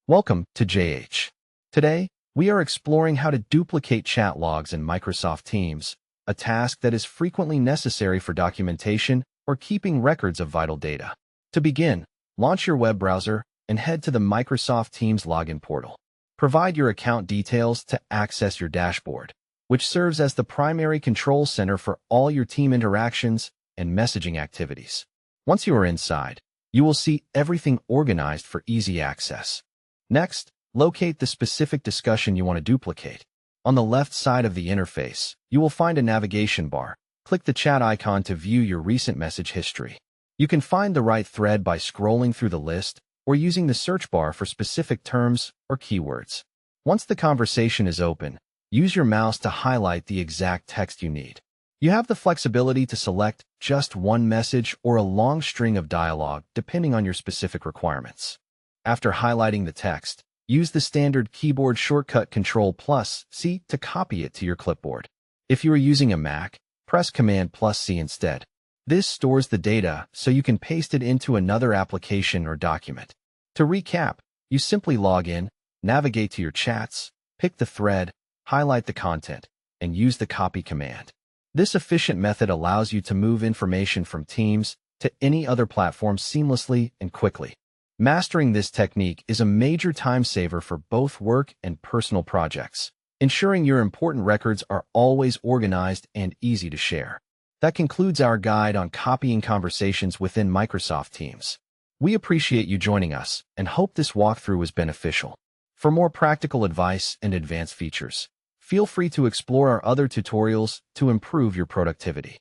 Welcome to JH. Today, we are exploring how to duplicate chat logs in Microsoft Teams, a task that is frequently necessary for documentation or keeping records of vital data. To begin, launch your web browser and head to the Microsoft Teams login portal. Provide your account details to access your dashboard, which serves as the primary control center for all your team interactions and messaging activities. Once you are inside, you will see everything organized for easy access. Next, locate the specific discussion you want to duplicate. On the left side of the interface, you will find a navigation bar. Click the chat icon to view your recent message history. You can find the right thread by scrolling through the list or using the search bar for specific terms or keywords. Once the conversation is open, use your mouse to highlight the exact text you need. You have the flexibility to select just one message or a long string of dialogue depending on your specific requirements. After highlighting the text, use the standard keyboard shortcut Ctrl+C to copy it to your clipboard. If you are using a Mac, press Command+C instead. This stores the data so you can paste it into another application or document. To recap, you simply log in, navigate to your chats, pick the thread, highlight the content, and use the copy command. This efficient method allows you to move information from Teams to any other platform seamlessly and quickly. Mastering this technique is a major time saver for both work and personal projects, ensuring your important records are always organized and easy to share. That concludes our guide on copying conversations within Microsoft Teams. We appreciate you joining us and hope this walkthrough was beneficial. For more practical advice and advanced features, feel free to explore our other tutorials to improve your productivity.